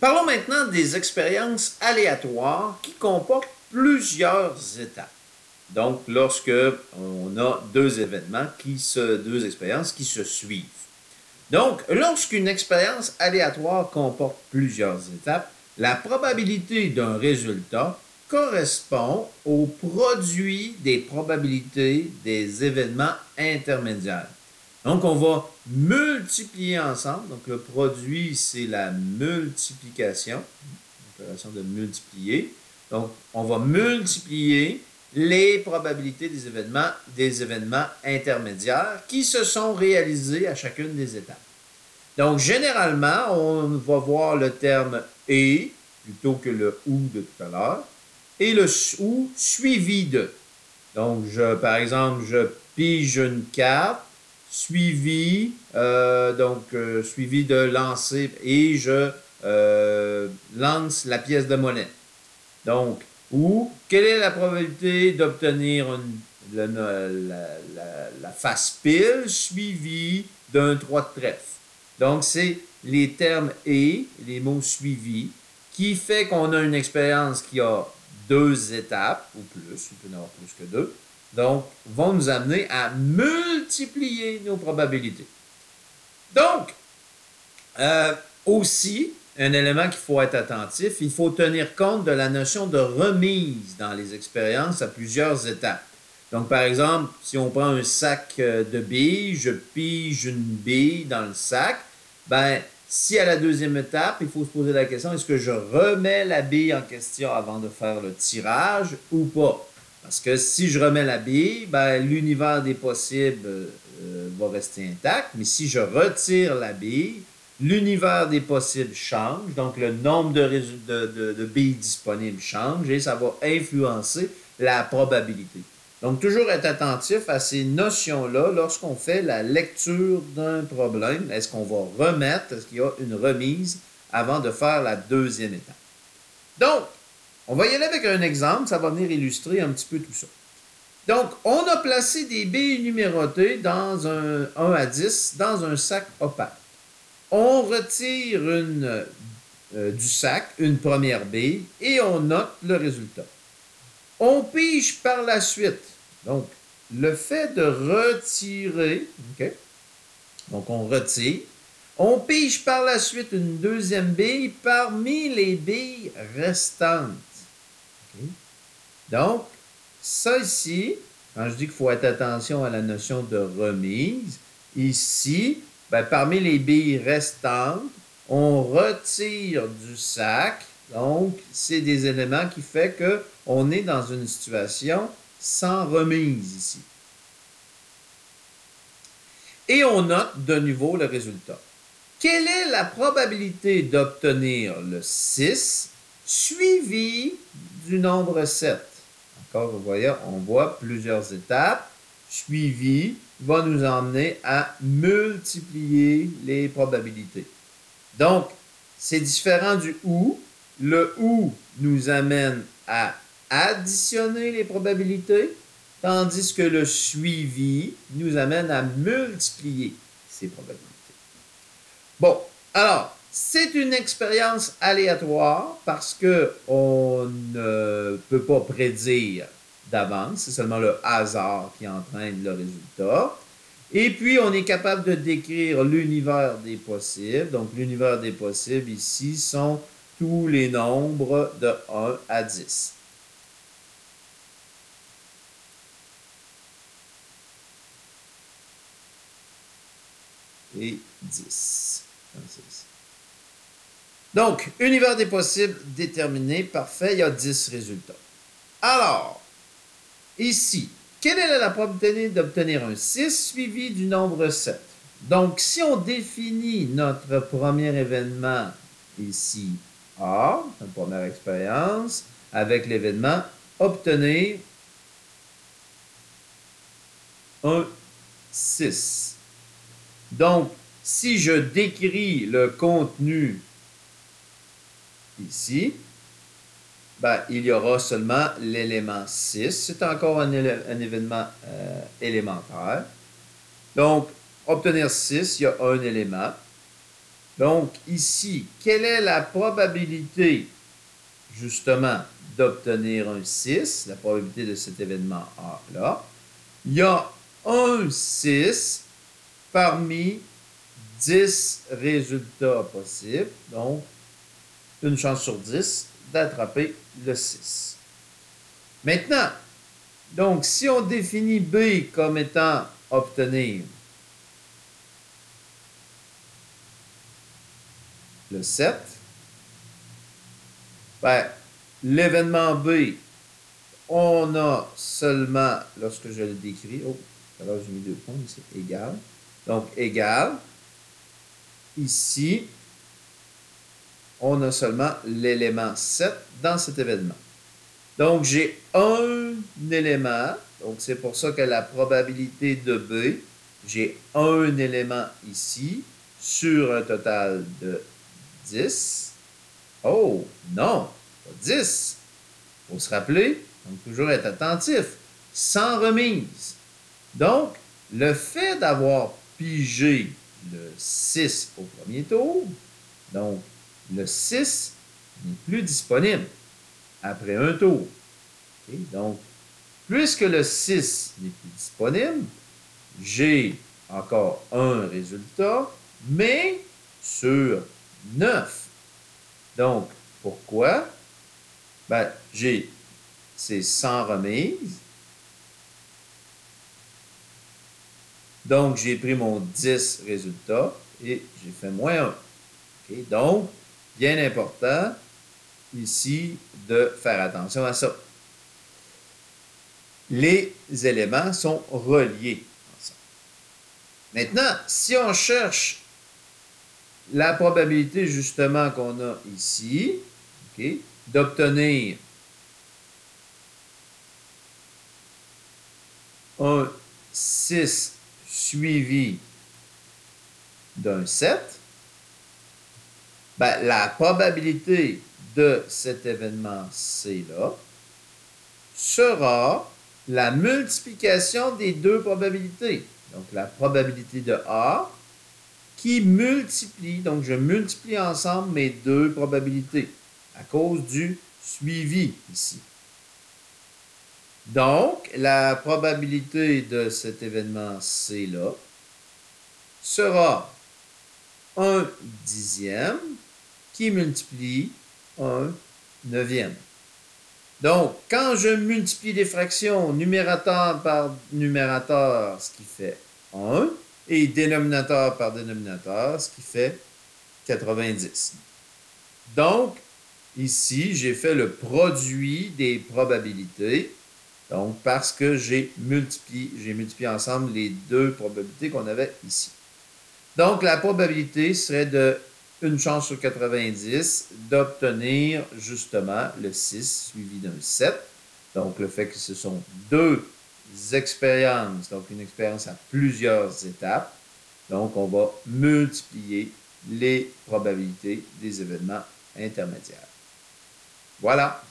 Parlons maintenant des expériences aléatoires qui comportent plusieurs étapes. Donc, lorsque on a deux expériences qui se suivent. Donc, lorsqu'une expérience aléatoire comporte plusieurs étapes, la probabilité d'un résultat correspond au produit des probabilités des événements intermédiaires. Donc, on va multiplier ensemble. Donc, le produit, c'est la multiplication, l'opération de multiplier. Donc, on va multiplier les probabilités des événements intermédiaires qui se sont réalisés à chacune des étapes. Donc, généralement, on va voir le terme « et » plutôt que le « ou » de tout à l'heure, et le « ou » suivi de. Donc, par exemple, je pige une carte, suivi de lancer, et je lance la pièce de monnaie. Donc, ou, quelle est la probabilité d'obtenir la face pile suivie d'un 3 de trèfle? Donc, c'est les termes « et », les mots suivis, qui fait qu'on a une expérience qui a deux étapes, ou plus, il peut y en avoir plus que deux, donc, vont nous amener à multiplier nos probabilités. Donc, aussi, un élément qu'il faut être attentif, il faut tenir compte de la notion de remise dans les expériences à plusieurs étapes. Donc, par exemple, si on prend un sac de billes, je pige une bille dans le sac, ben, si à la deuxième étape, il faut se poser la question, est-ce que je remets la bille en question avant de faire le tirage ou pas? Parce que si je remets la bille, ben, l'univers des possibles va rester intact, mais si je retire la bille, l'univers des possibles change, donc le nombre de billes disponibles change et ça va influencer la probabilité. Donc, toujours être attentif à ces notions-là lorsqu'on fait la lecture d'un problème. Est-ce qu'on va remettre, est-ce qu'il y a une remise avant de faire la deuxième étape? Donc, on va y aller avec un exemple, ça va venir illustrer un petit peu tout ça. Donc, on a placé des billes numérotées dans un 1 à 10 dans un sac opaque. On retire du sac une première bille et on note le résultat. On pige par la suite. Donc, le fait de retirer, OK? Donc, on retire. On pige par la suite une deuxième bille parmi les billes restantes. Okay? Donc, ça ici, quand je dis qu'il faut être attention à la notion de remise, ici, ben, parmi les billes restantes, on retire du sac. Donc, c'est des éléments qui font qu'on est dans une situation sans remise ici. Et on note de nouveau le résultat. Quelle est la probabilité d'obtenir le 6 suivi du nombre 7? Encore, vous voyez, on voit plusieurs étapes. Suivi va nous emmener à multiplier les probabilités. Donc, c'est différent du ou. Le ou nous amène à additionner les probabilités, tandis que le suivi nous amène à multiplier ces probabilités. Bon, alors, c'est une expérience aléatoire parce qu'on ne peut pas prédire d'avance, c'est seulement le hasard qui entraîne le résultat. Et puis, on est capable de décrire l'univers des possibles. Donc, l'univers des possibles ici sont tous les nombres de 1 à 10. Et 10. Donc, univers des possibles déterminé, parfait, il y a 10 résultats. Alors, ici, quelle est la probabilité d'obtenir un 6 suivi du nombre 7? Donc, si on définit notre premier événement ici, A, une première expérience, avec l'événement obtenir un 6. Donc, si je décris le contenu ici, ben, il y aura seulement l'élément 6. C'est encore un événement élémentaire. Donc, obtenir 6, il y a un élément. Donc, ici, quelle est la probabilité, justement, d'obtenir un 6, la probabilité de cet événement A-là? Il y a un 6 parmi 10 résultats possibles. Donc, une chance sur 10 d'attraper le 6. Maintenant, donc, si on définit B comme étant obtenir le 7, ben, l'événement B, on a seulement, lorsque je le décris, oh, alors j'ai mis 2 points, c'est égal. Donc, égal. Ici, on a seulement l'élément 7 dans cet événement. Donc, j'ai un élément, donc c'est pour ça que la probabilité de B, j'ai un élément ici sur un total de 10. Oh, non, pas 10. Il faut se rappeler, donc toujours être attentif, sans remise. Donc, le fait d'avoir pigé le 6 au premier tour, donc le 6 n'est plus disponible après un tour. Okay? Donc, puisque le 6 n'est plus disponible, j'ai encore un résultat, mais sur 9. Donc, pourquoi? Ben, c'est sans remise. Donc, j'ai pris mon 10 résultat et j'ai fait moins 1. Okay? Donc, bien important ici de faire attention à ça. Les éléments sont reliés ensemble. Maintenant, si on cherche la probabilité justement qu'on a ici, okay, d'obtenir un 6 suivi d'un 7, ben, la probabilité de cet événement C-là sera la multiplication des deux probabilités. Donc, la probabilité de A qui multiplie, donc je multiplie ensemble mes deux probabilités à cause du suivi ici. Donc, la probabilité de cet événement C-là sera 1/10 qui multiplie 1/9. Donc, quand je multiplie les fractions numérateur par numérateur, ce qui fait 1, et dénominateur par dénominateur, ce qui fait 90. Donc, ici, j'ai fait le produit des probabilités. Donc, parce que j'ai multiplié ensemble les deux probabilités qu'on avait ici. Donc, la probabilité serait de 1 chance sur 90 d'obtenir justement le 6 suivi d'un 7. Donc, le fait que ce sont deux expériences, donc une expérience à plusieurs étapes. Donc, on va multiplier les probabilités des événements intermédiaires. Voilà.